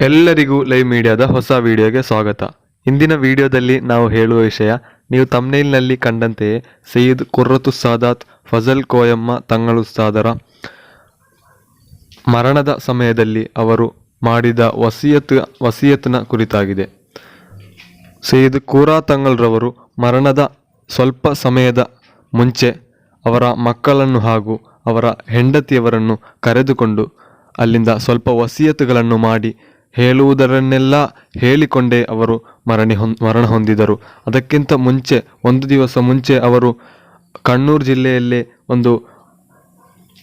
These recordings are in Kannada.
ಎಲ್ಲರಿಗೂ ಲೈವ್ ಮೀಡಿಯಾದ ಹೊಸ ವಿಡಿಯೋಗೆ ಸ್ವಾಗತ. ಇಂದಿನ ವಿಡಿಯೋದಲ್ಲಿ ನಾವು ಹೇಳುವ ವಿಷಯ, ನೀವು ತಮ್ನೇಲ್ನಲ್ಲಿ ಕಂಡಂತೆಯೇ ಸೈಯದ್ ಕುರ್ರತು ಸಾದಾತ್ ಫಜಲ್ ಕೋಯಮ್ಮ ತಂಗಳುಸ್ತಾದರ ಮರಣದ ಸಮಯದಲ್ಲಿ ಅವರು ಮಾಡಿದ ವಸಿಯತ್ನ ಕುರಿತಾಗಿದೆ. ಸೈಯದ್ ಕೂರಾ ತಂಗಳ್ರವರು ಮರಣದ ಸ್ವಲ್ಪ ಸಮಯದ ಮುಂಚೆ ಅವರ ಮಕ್ಕಳನ್ನು ಹಾಗೂ ಅವರ ಹೆಂಡತಿಯವರನ್ನು ಕರೆದುಕೊಂಡು ಅಲ್ಲಿಂದ ಸ್ವಲ್ಪ ವಸಿಯತ್ತುಗಳನ್ನು ಮಾಡಿ ಹೇಳುವುದರನ್ನೆಲ್ಲ ಹೇಳಿಕೊಂಡೇ ಅವರು ಮರಣ ಹೊಂದಿದರು. ಅದಕ್ಕಿಂತ ಮುಂಚೆ ಒಂದು ದಿವಸ ಮುಂಚೆ ಅವರು ಕಣ್ಣೂರು ಜಿಲ್ಲೆಯಲ್ಲೇ ಒಂದು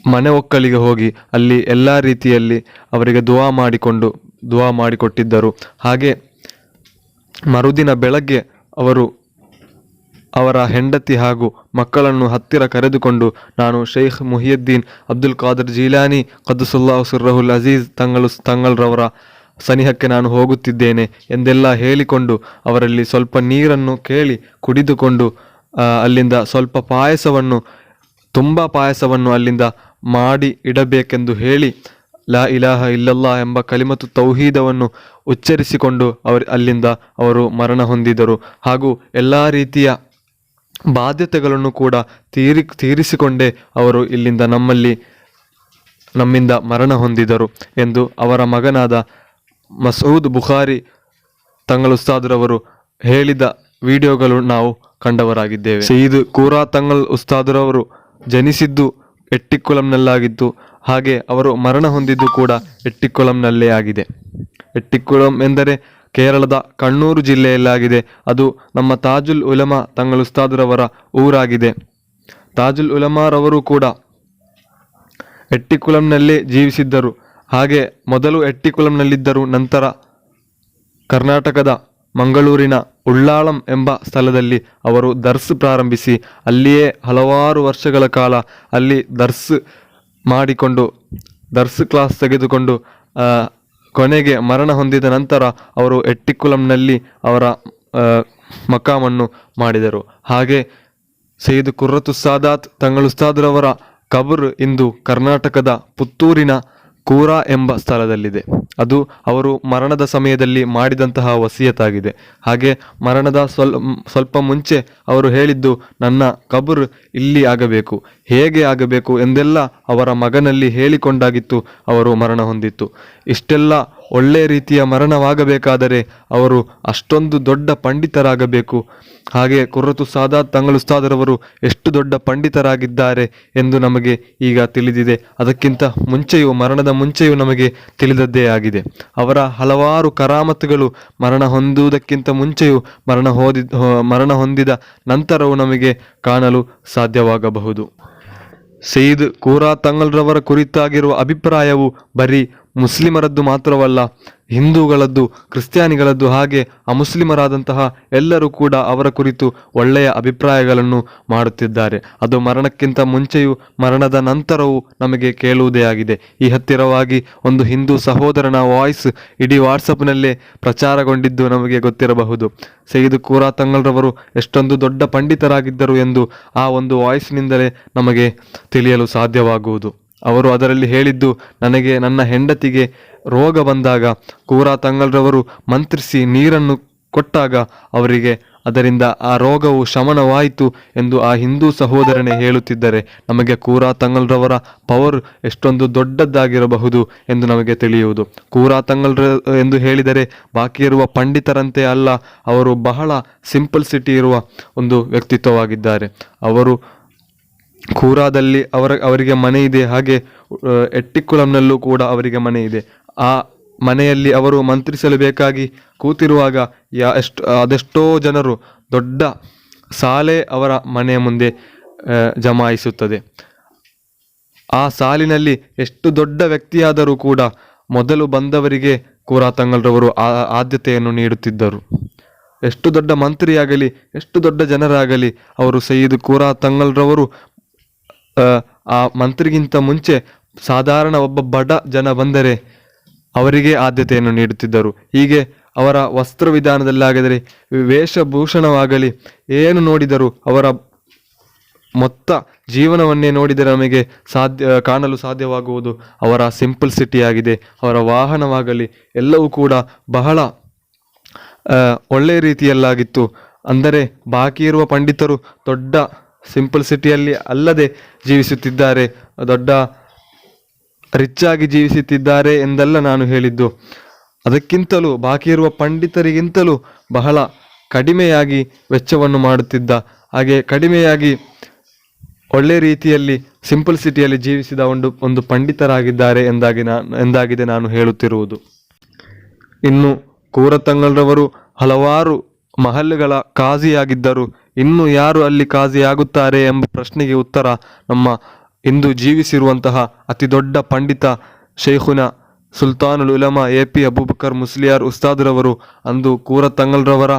ಮನೆ ಒಕ್ಕಲಿಗೆ ಹೋಗಿ ಅಲ್ಲಿ ಎಲ್ಲ ರೀತಿಯಲ್ಲಿ ಅವರಿಗೆ ದುವಾ ಮಾಡಿಕೊಟ್ಟಿದ್ದರು. ಹಾಗೆ ಮರುದಿನ ಬೆಳಗ್ಗೆ ಅವರು ಅವರ ಹೆಂಡತಿ ಹಾಗೂ ಮಕ್ಕಳನ್ನು ಹತ್ತಿರ ಕರೆದುಕೊಂಡು, ನಾನು ಶೇಖ್ ಮುಹಿಯುದ್ದೀನ್ ಅಬ್ದುಲ್ ಖಾದರ್ ಜೀಲಾನಿ ಖದ್ದಸುಲ್ಲಾಹು ಸಿರ್ರಹುಲ್ ಅಜೀಜ್ ತಂಗಳ್ರವರ ಸನಿಹಕ್ಕೆ ನಾನು ಹೋಗುತ್ತಿದ್ದೇನೆ ಎಂದೆಲ್ಲ ಹೇಳಿಕೊಂಡು ಅವರಲ್ಲಿ ಸ್ವಲ್ಪ ನೀರನ್ನು ಕೇಳಿ ಕುಡಿದುಕೊಂಡು ಅಲ್ಲಿಂದ ಸ್ವಲ್ಪ ತುಂಬ ಪಾಯಸವನ್ನು ಅಲ್ಲಿಂದ ಮಾಡಿ ಇಡಬೇಕೆಂದು ಹೇಳಿ ಲಾ ಇಲಾಹ ಇಲ್ಲಲ್ಲಾ ಎಂಬ ಕಲಿಮತು ತೌಹೀದವನ್ನು ಉಚ್ಚರಿಸಿಕೊಂಡು ಅಲ್ಲಿಂದ ಅವರು ಮರಣ ಹೊಂದಿದರು. ಹಾಗೂ ಎಲ್ಲ ರೀತಿಯ ಬಾಧ್ಯತೆಗಳನ್ನು ಕೂಡ ತೀರಿಸಿಕೊಂಡೇ ಅವರು ಇಲ್ಲಿಂದ ನಮ್ಮಿಂದ ಮರಣ ಹೊಂದಿದರು ಎಂದು ಅವರ ಮಗನಾದ ಮಸೂದ್ ಬುಖಾರಿ ತಂಗಳುಸ್ತಾದ್ರವರು ಹೇಳಿದ ವಿಡಿಯೋಗಳು ನಾವು ಕಂಡವರಾಗಿದ್ದೇವೆ. ಸೈಯದ್ ಕೂರಾ ತಂಗಳ್ ಉಸ್ತಾದ್ರವರು ಜನಿಸಿದ್ದು ಎಟ್ಟಿಕ್ಕುಳಂನಲ್ಲಾಗಿದ್ದು, ಹಾಗೆ ಅವರು ಮರಣ ಹೊಂದಿದ್ದು ಕೂಡ ಎಟ್ಟಿಕ್ಕುಳಂನಲ್ಲೇ ಆಗಿದೆ. ಎಟ್ಟಿಕ್ಕುಳಂ ಎಂದರೆ ಕೇರಳದ ಕಣ್ಣೂರು ಜಿಲ್ಲೆಯಲ್ಲಾಗಿದೆ. ಅದು ನಮ್ಮ ತಾಜುಲ್ ಉಲಮಾ ತಂಗಳುಸ್ತಾದ್ರವರ ಊರಾಗಿದೆ. ತಾಜುಲ್ ಉಲಮಾರವರು ಕೂಡ ಎಟ್ಟಿಕ್ಕುಳಂನಲ್ಲೇ ಜೀವಿಸಿದ್ದರು. ಹಾಗೆ ಮೊದಲು ಎಟ್ಟಿಕ್ಕುಳಂನಲ್ಲಿದ್ದರು. ನಂತರ ಕರ್ನಾಟಕದ ಮಂಗಳೂರಿನ ಉಳ್ಳಾಳಂ ಎಂಬ ಸ್ಥಳದಲ್ಲಿ ಅವರು ದರ್ಸ್ ಪ್ರಾರಂಭಿಸಿ ಅಲ್ಲಿಯೇ ಹಲವಾರು ವರ್ಷಗಳ ಕಾಲ ಅಲ್ಲಿ ದರ್ಸ್ ಕ್ಲಾಸ್ ತೆಗೆದುಕೊಂಡು ಕೊನೆಗೆ ಮರಣ ಹೊಂದಿದ ನಂತರ ಅವರು ಎಟ್ಟಿಕ್ಕುಳಂನಲ್ಲಿ ಅವರ ಮಕಾಮನ್ನು ಮಾಡಿದರು. ಹಾಗೆ ಸೈಯದ್ ಕುರ್ರತು ಸಾದಾತ್ ತಂಗಳುಸ್ತಾದ್ರವರ ಕಬರ್ ಇಂದು ಕರ್ನಾಟಕದ ಪುತ್ತೂರಿನ ಕೂರಾ ಎಂಬ ಸ್ಥಳದಲ್ಲಿದೆ. ಅದು ಅವರು ಮರಣದ ಸಮಯದಲ್ಲಿ ಮಾಡಿದಂತಹ ವಸಿಯತ್ತಾಗಿದೆ. ಹಾಗೆ ಮರಣದ ಸ್ವಲ್ಪ ಮುಂಚೆ ಅವರು ಹೇಳಿದ್ದು, ನನ್ನ ಕಬರ್ ಇಲ್ಲಿ ಆಗಬೇಕು, ಹೇಗೆ ಆಗಬೇಕು ಎಂದೆಲ್ಲ ಅವರ ಮಗನಲ್ಲಿ ಹೇಳಿಕೊಂಡಾಗಿತ್ತು ಅವರು ಮರಣ ಹೊಂದಿತ್ತು. ಇಷ್ಟೆಲ್ಲ ಒಳ್ಳೆ ರೀತಿಯ ಮರಣವಾಗಬೇಕಾದರೆ ಅವರು ಅಷ್ಟೊಂದು ದೊಡ್ಡ ಪಂಡಿತರಾಗಬೇಕು. ಹಾಗೆ ಕುರ್ರತು ಸಾದಾತ್ ತಂಗಳುಸ್ತಾದ್ರವರು ಎಷ್ಟು ದೊಡ್ಡ ಪಂಡಿತರಾಗಿದ್ದಾರೆ ಎಂದು ನಮಗೆ ಈಗ ತಿಳಿದಿದೆ. ಅದಕ್ಕಿಂತ ಮುಂಚೆಯೂ, ಮರಣದ ಮುಂಚೆಯೂ ನಮಗೆ ತಿಳಿದದ್ದೇ ಆಗಿದೆ. ಅವರ ಹಲವಾರು ಕರಾಮತ್ತುಗಳು ಮರಣ ಹೊಂದುವುದಕ್ಕಿಂತ ಮುಂಚೆಯೂ ಮರಣ ಹೊಂದಿದ ನಂತರವೂ ನಮಗೆ ಕಾಣಲು ಸಾಧ್ಯವಾಗಬಹುದು. ಸೈಯದ್ ಕೂರಾ ತಂಗಳ್ರವರ ಕುರಿತಾಗಿರುವ ಅಭಿಪ್ರಾಯವು ಬರೀ ಮುಸ್ಲಿಮರದ್ದು ಮಾತ್ರವಲ್ಲ, ಹಿಂದೂಗಳದ್ದು, ಕ್ರಿಸ್ತ್ಯಾನಿಗಳದ್ದು, ಹಾಗೆ ಅಮುಸ್ಲಿಮರಾದಂತಹ ಎಲ್ಲರೂ ಕೂಡ ಅವರ ಕುರಿತು ಒಳ್ಳೆಯ ಅಭಿಪ್ರಾಯಗಳನ್ನು ಮಾಡುತ್ತಿದ್ದಾರೆ. ಅದು ಮರಣಕ್ಕಿಂತ ಮುಂಚೆಯೂ ಮರಣದ ನಂತರವೂ ನಮಗೆ ಕೇಳುವುದೇ ಆಗಿದೆ. ಈ ಹತ್ತಿರವಾಗಿ ಒಂದು ಹಿಂದೂ ಸಹೋದರನ ವಾಯ್ಸ್ ಇಡೀ ವಾಟ್ಸಪ್ನಲ್ಲೇ ಪ್ರಚಾರಗೊಂಡಿದ್ದು ನಮಗೆ ಗೊತ್ತಿರಬಹುದು. ಸೈಯದ್ ಕೂರಾ ತಂಗಳ್ರವರು ಎಷ್ಟೊಂದು ದೊಡ್ಡ ಪಂಡಿತರಾಗಿದ್ದರು ಎಂದು ಆ ಒಂದು ವಾಯ್ಸ್ನಿಂದಲೇ ನಮಗೆ ತಿಳಿಯಲು ಸಾಧ್ಯವಾಗುವುದು. ಅವರು ಅದರಲ್ಲಿ ಹೇಳಿದ್ದು, ನನಗೆ ನನ್ನ ಹೆಂಡತಿಗೆ ರೋಗ ಬಂದಾಗ ಕೂರಾ ತಂಗಳ್ರವರು ಮಂತ್ರಿಸಿ ನೀರನ್ನು ಕೊಟ್ಟಾಗ ಅವರಿಗೆ ಅದರಿಂದ ಆ ರೋಗವು ಶಮನವಾಯಿತು ಎಂದು ಆ ಹಿಂದೂ ಸಹೋದರನೇ ಹೇಳುತ್ತಿದ್ದರೆ ನಮಗೆ ಕೂರಾ ತಂಗಳ್ರವರ ಪವರ್ ಎಷ್ಟೊಂದು ದೊಡ್ಡದ್ದಾಗಿರಬಹುದು ಎಂದು ನಮಗೆ ತಿಳಿಯುವುದು. ಕೂರಾ ತಂಗಳ್ರ ಎಂದು ಹೇಳಿದರೆ ಬಾಕಿ ಇರುವ ಪಂಡಿತರಂತೆ ಅಲ್ಲ, ಅವರು ಬಹಳ ಸಿಂಪಲ್ಸಿಟಿ ಇರುವ ಒಂದು ವ್ಯಕ್ತಿತ್ವವಾಗಿದ್ದಾರೆ. ಅವರು ಕೂರಾದಲ್ಲಿ ಅವರಿಗೆ ಮನೆ ಇದೆ. ಹಾಗೆ ಎಟ್ಟಿಕ್ಕುಳಂನಲ್ಲೂ ಕೂಡ ಅವರಿಗೆ ಮನೆ ಇದೆ. ಆ ಮನೆಯಲ್ಲಿ ಅವರು ಮಂತ್ರಿಸಲು ಬೇಕಾಗಿ ಕೂತಿರುವಾಗ ಅದೆಷ್ಟೋ ಜನರು ದೊಡ್ಡ ಸಾಲೆ ಅವರ ಮನೆಯ ಮುಂದೆ ಜಮಾಯಿಸುತ್ತದೆ. ಆ ಸಾಲಿನಲ್ಲಿ ಎಷ್ಟು ದೊಡ್ಡ ವ್ಯಕ್ತಿಯಾದರೂ ಕೂಡ ಮೊದಲು ಬಂದವರಿಗೆ ಕೂರಾ ತಂಗಳ್ರವರು ಆದ್ಯತೆಯನ್ನು ನೀಡುತ್ತಿದ್ದರು. ಎಷ್ಟು ದೊಡ್ಡ ಮಂತ್ರಿಯಾಗಲಿ, ಎಷ್ಟು ದೊಡ್ಡ ಜನರಾಗಲಿ, ಅವರು ಸೈಯದ್ ಕೂರಾ ತಂಗಳ್ರವರು ಆ ಮಂತ್ರಿಗಿಂತ ಮುಂಚೆ ಸಾಧಾರಣ ಒಬ್ಬ ಬಡ ಜನ ಬಂದರೆ ಅವರಿಗೆ ಆದ್ಯತೆಯನ್ನು ನೀಡುತ್ತಿದ್ದರು. ಹೀಗೆ ಅವರ ವಸ್ತ್ರವಿಧಾನದಲ್ಲಾಗಲಿ, ವೇಷಭೂಷಣವಾಗಲಿ, ಏನು ನೋಡಿದರೂ ಅವರ ಮೊತ್ತ ಜೀವನವನ್ನೇ ನೋಡಿದರೆ ನಮಗೆ ಕಾಣಲು ಸಾಧ್ಯವಾಗುವುದು ಅವರ ಸಿಂಪಲ್ಸಿಟಿ ಆಗಿದೆ. ಅವರ ವಾಹನವಾಗಲಿ ಎಲ್ಲವೂ ಕೂಡ ಬಹಳ ಒಳ್ಳೆಯ ರೀತಿಯಲ್ಲಾಗಿತ್ತು. ಅಂದರೆ ಬಾಕಿ ಇರುವ ಪಂಡಿತರು ದೊಡ್ಡ ಸಿಂಪಲ್ಸಿಟಿಯಲ್ಲಿ ಅಲ್ಲದೆ ಜೀವಿಸುತ್ತಿದ್ದಾರೆ, ದೊಡ್ಡ ರಿಚ್ ಆಗಿ ಜೀವಿಸುತ್ತಿದ್ದಾರೆ ಎಂದಲ್ಲ ನಾನು ಹೇಳಿದ್ದು. ಅದಕ್ಕಿಂತಲೂ ಬಾಕಿ ಇರುವ ಪಂಡಿತರಿಗಿಂತಲೂ ಬಹಳ ಕಡಿಮೆಯಾಗಿ ವೆಚ್ಚವನ್ನು ಮಾಡುತ್ತಿದ್ದ, ಹಾಗೆ ಕಡಿಮೆಯಾಗಿ ಒಳ್ಳೆ ರೀತಿಯಲ್ಲಿ ಸಿಂಪಲ್ಸಿಟಿಯಲ್ಲಿ ಜೀವಿಸಿದ ಒಂದು ಪಂಡಿತರಾಗಿದ್ದಾರೆ ಎಂದಾಗಿದೆ ನಾನು ಹೇಳುತ್ತಿರುವುದು. ಇನ್ನು ಕೂರತಂಗಲ್ರವರು ಹಲವಾರು ಮಹಲ್ಗಳ ಕಾಜಿಯಾಗಿದ್ದರು. ಇನ್ನು ಯಾರು ಅಲ್ಲಿ ಕಾಜಿಯಾಗುತ್ತಾರೆ ಎಂಬ ಪ್ರಶ್ನೆಗೆ ಉತ್ತರ ನಮ್ಮ ಇಂದು ಜೀವಿಸಿರುವಂತಹ ಅತಿ ದೊಡ್ಡ ಪಂಡಿತ ಶೇಖುನ ಸುಲ್ತಾನುಲ್ ಉಲಮಾ AP ಅಬೂಬಕರ್ ಮುಸ್ಲಿಯಾರ್ ಉಸ್ತಾದ್ರವರು ಅಂದು ಕೂರತಂಗಲ್ರವರ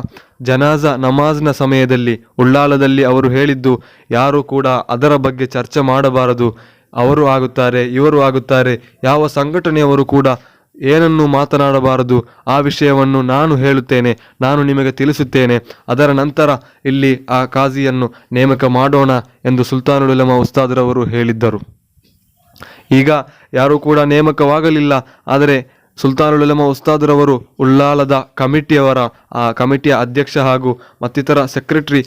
ಜನಾಜಾ ನಮಾಜ್ನ ಸಮಯದಲ್ಲಿ ಉಳ್ಳಾಲದಲ್ಲಿ ಅವರು ಹೇಳಿದ್ದು, ಯಾರು ಕೂಡ ಅದರ ಬಗ್ಗೆ ಚರ್ಚೆ ಮಾಡಬಾರದು, ಅವರು ಆಗುತ್ತಾರೆ ಇವರು ಆಗುತ್ತಾರೆ, ಯಾವ ಸಂಘಟನೆಯವರು ಕೂಡ ಏನನ್ನು ಮಾತನಾಡಬಾರದು, ಆ ವಿಷಯವನ್ನು ನಾನು ಹೇಳುತ್ತೇನೆ, ನಾನು ನಿಮಗೆ ತಿಳಿಸುತ್ತೇನೆ, ಅದರ ನಂತರ ಇಲ್ಲಿ ಆ ಕಾಜಿಯನ್ನು ನೇಮಕ ಮಾಡೋಣ ಎಂದು ಸುಲ್ತಾನುಲ್ ಉಲಮಾ ಉಸ್ತಾದ್ರವರು ಹೇಳಿದ್ದರು. ಈಗ ಯಾರೂ ಕೂಡ ನೇಮಕವಾಗಲಿಲ್ಲ. ಆದರೆ ಸುಲ್ತಾನುಲ್ ಉಲಮಾ ಉಸ್ತಾದ್ರವರು ಉಳ್ಳಾಲದ ಆ ಕಮಿಟಿಯ ಅಧ್ಯಕ್ಷ ಹಾಗೂ ಮತ್ತಿತರ ಸೆಕ್ರೆಟರಿ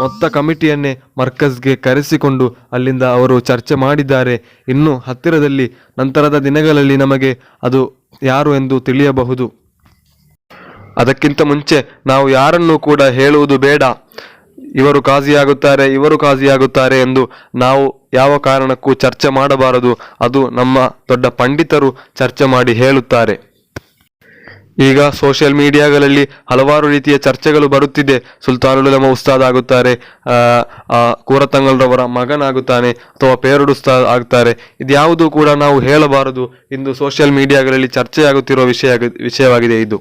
ಮೊತ್ತ ಕಮಿಟಿಯನ್ನೇ ಮರ್ಕಜ್ಗೆ ಕರೆಸಿಕೊಂಡು ಅಲ್ಲಿಂದ ಅವರು ಚರ್ಚೆ ಮಾಡಿದ್ದಾರೆ. ಇನ್ನು ಹತ್ತಿರದಲ್ಲಿ ನಂತರದ ದಿನಗಳಲ್ಲಿ ನಮಗೆ ಅದು ಯಾರು ಎಂದು ತಿಳಿಯಬಹುದು. ಅದಕ್ಕಿಂತ ಮುಂಚೆ ನಾವು ಯಾರನ್ನೂ ಕೂಡ ಹೇಳುವುದು ಬೇಡ, ಇವರು ಕಾಜಿಯಾಗುತ್ತಾರೆ ಎಂದು ನಾವು ಯಾವ ಕಾರಣಕ್ಕೂ ಚರ್ಚೆ ಮಾಡಬಾರದು. ಅದು ನಮ್ಮ ದೊಡ್ಡ ಪಂಡಿತರು ಚರ್ಚೆ ಮಾಡಿ ಹೇಳುತ್ತಾರೆ. ಈಗ ಸೋಷಿಯಲ್ ಮೀಡಿಯಾಗಳಲ್ಲಿ ಹಲವಾರು ರೀತಿಯ ಚರ್ಚೆಗಳು ಬರುತ್ತಿದೆ. ಸುಲ್ತಾನುಲ್ ಉಲಮಾ ಉಸ್ತಾದ್ ಆಗುತ್ತಾರೆ, ಕೂರತಂಗಲ್ರವರ ಮಗನಾಗುತ್ತಾನೆ, ಅಥವಾ ಪೇರಡ್ ಉಸ್ತಾದ್ ಆಗ್ತಾರೆ. ಇದ್ಯಾವುದೂ ಕೂಡ ನಾವು ಹೇಳಬಾರದು. ಇಂದು ಸೋಷಿಯಲ್ ಮೀಡಿಯಾಗಳಲ್ಲಿ ಚರ್ಚೆಯಾಗುತ್ತಿರುವ ವಿಷಯವಾಗಿದೆ ಇದು.